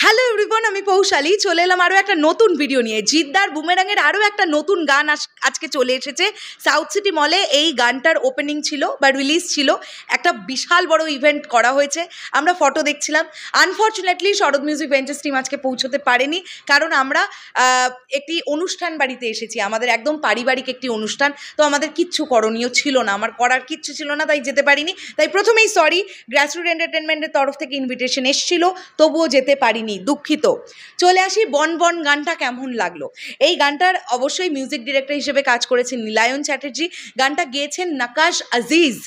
Hello everyone, আমি পৌশালী চলে এলাম আরও একটা নতুন ভিডিও নিয়ে। জিদ্দার বুমেরাংয়ের আরও একটা নতুন গান আজকে চলে এসেছে সাউথ সিটি মলে। এই গানটার ওপেনিং ছিল বা রিলিজ ছিল, একটা বিশাল বড় ইভেন্ট করা হয়েছে, আমরা ফটো দেখছিলাম। আনফর্চুনেটলি শরৎ মিউজিক ভেঞ্চার্স টিম আজকে পৌঁছতে পারেনি, কারণ আমরা একটি অনুষ্ঠান বাড়িতে এসেছি, আমাদের একদম পারিবারিক একটি অনুষ্ঠান, তো আমাদের কিচ্ছু করণীয় ছিল না, আমার করার কিচ্ছু ছিল না, তাই যেতে পারিনি। তাই প্রথমেই সরি, গ্রাসরুট এন্টারটেনমেন্টের তরফ থেকে ইনভিটেশন এসেছিল, তবুও যেতে পারিনি, দুঃখিত। চলে আসি বন বন গানটা কেমন লাগলো। এই গানটার অবশ্যই মিউজিক ডিরেক্টর হিসেবে কাজ করেছেন নীলায়ন চ্যাটার্জি, গানটা গেয়েছেন নাকাশ আজিজ।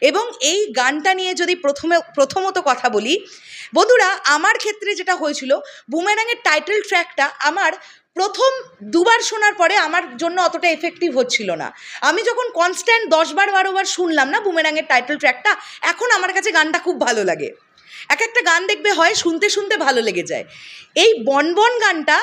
এবং এই গানটা নিয়ে যদি প্রথমত কথা বলি বন্ধুরা, আমার ক্ষেত্রে যেটা হয়েছিল, বুমেরাংয়ের টাইটেল ট্র্যাকটা আমার প্রথম দুবার শোনার পরে আমার জন্য অতটা এফেক্টিভ হচ্ছিল না। আমি যখন কনস্ট্যান্ট 10বার 12বার শুনলাম না বুমেরাংয়ের টাইটেল ট্র্যাকটা, এখন আমার কাছে গানটা খুব ভালো লাগে। এক একটা গান দেখবে হয় শুনতে শুনতে ভালো লেগে যায়, এই বন বন গানটা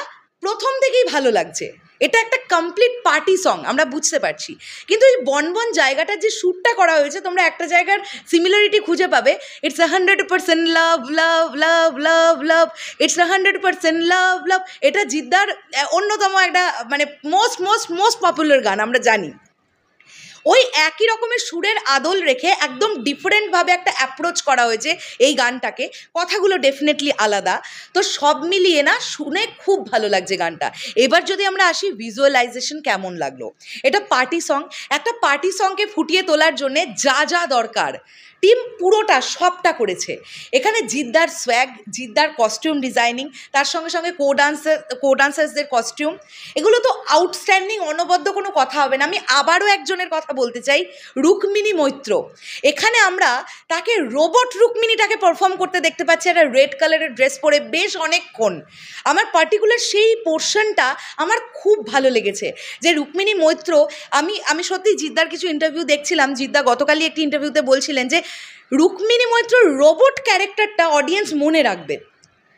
প্রথম থেকেই ভালো লাগছে। এটা একটা কমপ্লিট পার্টি সং, আমরা বুঝতে পারছি, কিন্তু এই বন বন জায়গাটার যে শ্যুটটা করা হয়েছে, তোমরা একটা জায়গার সিমিলারিটি খুঁজে পাবে। It's 100% love love love love love, it's 100% লাভ লাভ। এটা জিদ্দার অন্যতম একটা মানে মোস্ট পপুলার গান, আমরা জানি। ওই একই রকমের সুরের আদল রেখে একদম ডিফারেন্টভাবে একটা অ্যাপ্রোচ করা হয়েছে এই গানটাকে, কথাগুলো ডেফিনেটলি আলাদা। তো সব মিলিয়ে না শুনে খুব ভালো লাগছে গানটা। এবার যদি আমরা আসি ভিজুয়ালাইজেশন কেমন লাগলো। এটা পার্টি সং, একটা পার্টি সংকে ফুটিয়ে তোলার জন্যে যা যা দরকার টিম পুরোটা সবটা করেছে। এখানে জিদ্দার সোয়াগ, জিদ্দার কস্টিউম ডিজাইনিং, তার সঙ্গে সঙ্গে কো ডান্সার্সদের কস্টিউম, এগুলো তো আউটস্ট্যান্ডিং, অনবদ্য কোনো কথা হবে না। আমি আবারও একজনের কথা বলতে চাই, রুক্মিণী মৈত্র। এখানে আমরা তাকে রোবট রুক্মিণীটাকে পারফর্ম করতে দেখতে পাচ্ছি, একটা রেড কালারের ড্রেস পরে বেশ অনেকক্ষণ। আমার পার্টিকুলার সেই পোর্শনটা আমার খুব ভালো লেগেছে, যে রুক্মিণী মৈত্র, আমি সত্যি জিদ্দার কিছু ইন্টারভিউ দেখছিলাম, জিদ্দা গতকালই একটি ইন্টারভিউতে বলছিলেন যে রুক্মিণী মৈত্র রোবট ক্যারেক্টারটা অডিয়েন্স মনে রাখবে।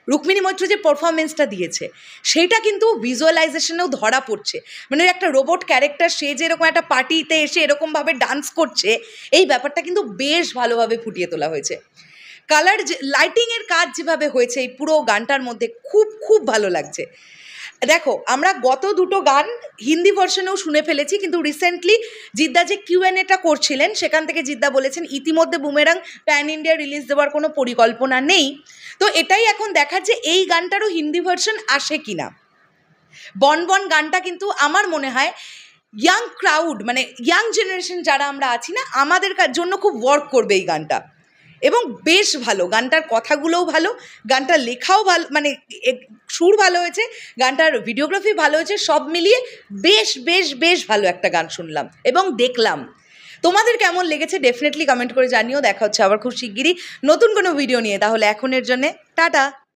রুক্মিণী মৈত্র যে পারফরমেন্সটা দিয়েছে সেইটা কিন্তু ভিজুয়ালাইজেশনেও ধরা পড়ছে, মানে একটা রোবট ক্যারেক্টার, সে যেরকম একটা পার্টিতে এসে এরকমভাবে ডান্স করছে, এই ব্যাপারটা কিন্তু বেশ ভালোভাবে ফুটিয়ে তোলা হয়েছে। কালার, লাইটিংয়ের কাজ যেভাবে হয়েছে এই পুরো গানটার মধ্যে, খুব খুব ভালো লাগছে। দেখো, আমরা গত দুটো গান হিন্দি ভার্সনেও শুনে ফেলেছি, কিন্তু রিসেন্টলি জিদ্দা যে কিউএনএটা করছিলেন সেখান থেকে জিদ্দা বলেছেন ইতিমধ্যে বুমেরাং প্যান ইন্ডিয়া রিলিজ দেওয়ার কোনো পরিকল্পনা নেই। তো এটাই এখন দেখার যে এই গানটারও হিন্দি ভার্সন আসে কিনা। বন বন গানটা কিন্তু আমার মনে হয় ইয়াং ক্রাউড, মানে ইয়াং জেনারেশন যারা আমরা আছি না, আমাদের জন্য খুব ওয়ার্ক করবে এই গানটা। এবং বেশ ভালো, গানটার কথাগুলোও ভালো, গানটা লেখাও ভালো, মানে সুর ভালো হয়েছে, গানটার ভিডিওগ্রাফি ভালো হয়েছে, সব মিলিয়ে বেশ বেশ বেশ ভালো একটা গান শুনলাম এবং দেখলাম। তোমাদের কেমন লেগেছে ডেফিনেটলি কমেন্ট করে জানিও। দেখা হচ্ছে আবার খুব শিগগিরই নতুন কোনো ভিডিও নিয়ে। তাহলে এখনের জন্যে টাটা।